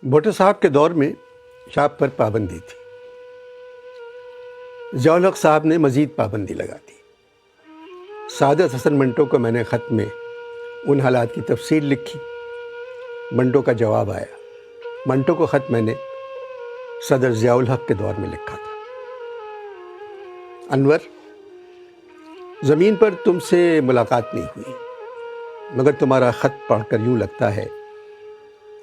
بھٹو صاحب کے دور میں شراب پر پابندی تھی۔ ضیاء الحق صاحب نے مزید پابندی لگا دی۔ سعادت حسن منٹو کو میں نے خط میں ان حالات کی تفصیل لکھی۔ منٹو کا جواب آیا۔ منٹو کو خط میں نے صدر ضیاء الحق کے دور میں لکھا تھا۔ انور، زمین پر تم سے ملاقات نہیں ہوئی، مگر تمہارا خط پڑھ کر یوں لگتا ہے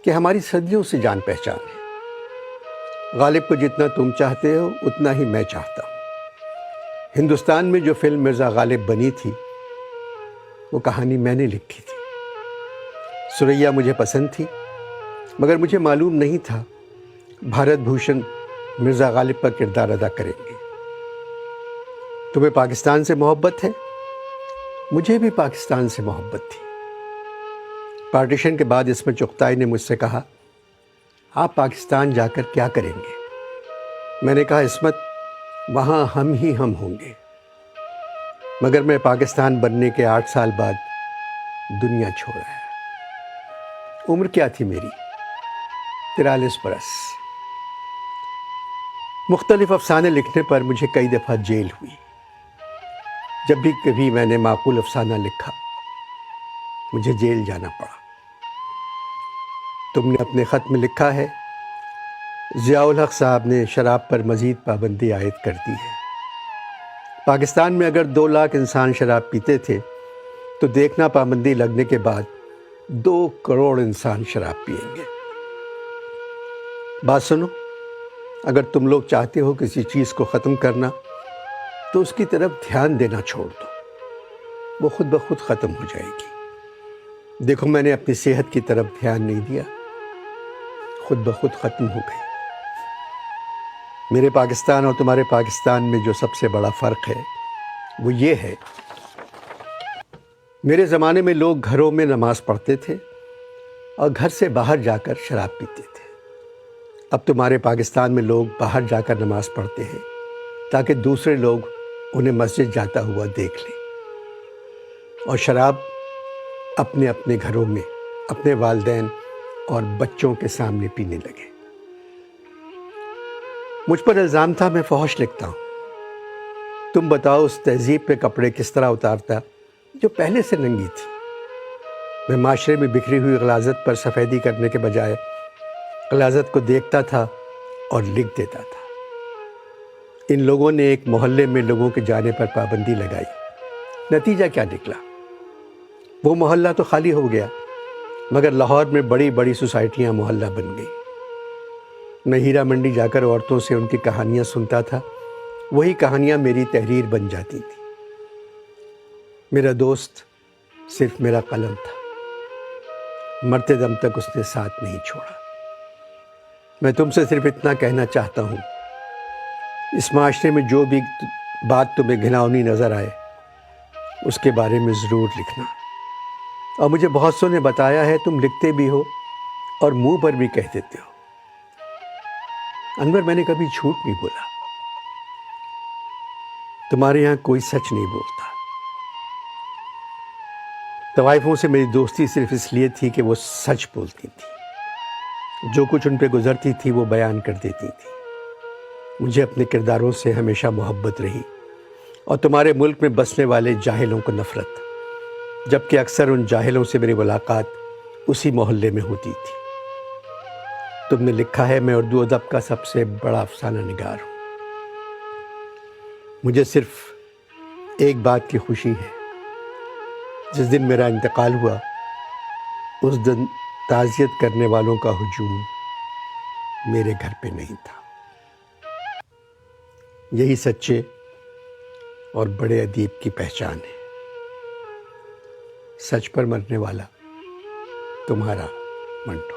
کہ ہماری صدیوں سے جان پہچان ہے۔ غالب کو جتنا تم چاہتے ہو اتنا ہی میں چاہتا ہوں۔ ہندوستان میں جو فلم مرزا غالب بنی تھی وہ کہانی میں نے لکھی تھی۔ سریا مجھے پسند تھی، مگر مجھے معلوم نہیں تھا بھارت بھوشن مرزا غالب کا کردار ادا کریں گے۔ تمہیں پاکستان سے محبت ہے؟ مجھے بھی پاکستان سے محبت تھی۔ پارٹیشن کے بعد عصمت چغتائی نے مجھ سے کہا، آپ پاکستان جا کر کیا کریں گے؟ میں نے کہا، عصمت، وہاں ہم ہی ہم ہوں گے۔ مگر میں پاکستان بننے کے 8 سال بعد دنیا چھوڑ آیا۔ عمر کیا تھی میری؟ 43 برس۔ مختلف افسانے لکھنے پر مجھے کئی دفعہ جیل ہوئی۔ جب بھی کبھی میں نے معقول افسانہ لکھا مجھے جیل جانا پڑا۔ تم نے اپنے خط میں لکھا ہے، ضیاء الحق صاحب نے شراب پر مزید پابندی عائد کر دی ہے۔ پاکستان میں اگر 2 لاکھ انسان شراب پیتے تھے تو دیکھنا پابندی لگنے کے بعد 2 کروڑ انسان شراب پیئیں گے۔ بات سنو، اگر تم لوگ چاہتے ہو کسی چیز کو ختم کرنا تو اس کی طرف دھیان دینا چھوڑ دو، وہ خود بخود ختم ہو جائے گی۔ دیکھو، میں نے اپنی صحت کی طرف دھیان نہیں دیا، خود بخود ختم ہو گئی۔ میرے پاکستان اور تمہارے پاکستان میں جو سب سے بڑا فرق ہے وہ یہ ہے، میرے زمانے میں لوگ گھروں میں نماز پڑھتے تھے اور گھر سے باہر جا کر شراب پیتے تھے۔ اب تمہارے پاکستان میں لوگ باہر جا کر نماز پڑھتے ہیں تاکہ دوسرے لوگ انہیں مسجد جاتا ہوا دیکھ لیں، اور شراب اپنے اپنے گھروں میں اپنے والدین اور بچوں کے سامنے پینے لگے۔ مجھ پر الزام تھا میں فحش لکھتا ہوں۔ تم بتاؤ، اس تہذیب پہ کپڑے کس طرح اتارتا جو پہلے سے ننگی تھی۔ میں معاشرے میں بکھری ہوئی غلاظت پر سفیدی کرنے کے بجائے غلاظت کو دیکھتا تھا اور لکھ دیتا تھا۔ ان لوگوں نے ایک محلے میں لوگوں کے جانے پر پابندی لگائی۔ نتیجہ کیا نکلا؟ وہ محلہ تو خالی ہو گیا، مگر لاہور میں بڑی بڑی سوسائٹیاں محلہ بن گئی۔ میں ہیرا منڈی جا کر عورتوں سے ان کی کہانیاں سنتا تھا، وہی کہانیاں میری تحریر بن جاتی تھی۔ میرا دوست صرف میرا قلم تھا، مرتے دم تک اس نے ساتھ نہیں چھوڑا۔ میں تم سے صرف اتنا کہنا چاہتا ہوں، اس معاشرے میں جو بھی بات تمہیں گھناؤنی نظر آئے اس کے بارے میں ضرور لکھنا۔ اور مجھے بہت سو نے بتایا ہے تم لکھتے بھی ہو اور منہ پر بھی کہہ دیتے ہو۔ انور، میں نے کبھی جھوٹ نہیں بولا۔ تمہارے یہاں کوئی سچ نہیں بولتا۔ طوائفوں سے میری دوستی صرف اس لیے تھی کہ وہ سچ بولتی تھی، جو کچھ ان پہ گزرتی تھی وہ بیان کر دیتی تھی۔ مجھے اپنے کرداروں سے ہمیشہ محبت رہی، اور تمہارے ملک میں بسنے والے جاہلوں کو نفرت، جبکہ اکثر ان جاہلوں سے میری ملاقات اسی محلے میں ہوتی تھی۔ تم نے لکھا ہے، میں اردو ادب کا سب سے بڑا افسانہ نگار ہوں۔ مجھے صرف ایک بات کی خوشی ہے، جس دن میرا انتقال ہوا اس دن تعزیت کرنے والوں کا ہجوم میرے گھر پہ نہیں تھا۔ یہی سچے اور بڑے ادیب کی پہچان ہے، سچ پر مرنے والا تمہارا منٹو۔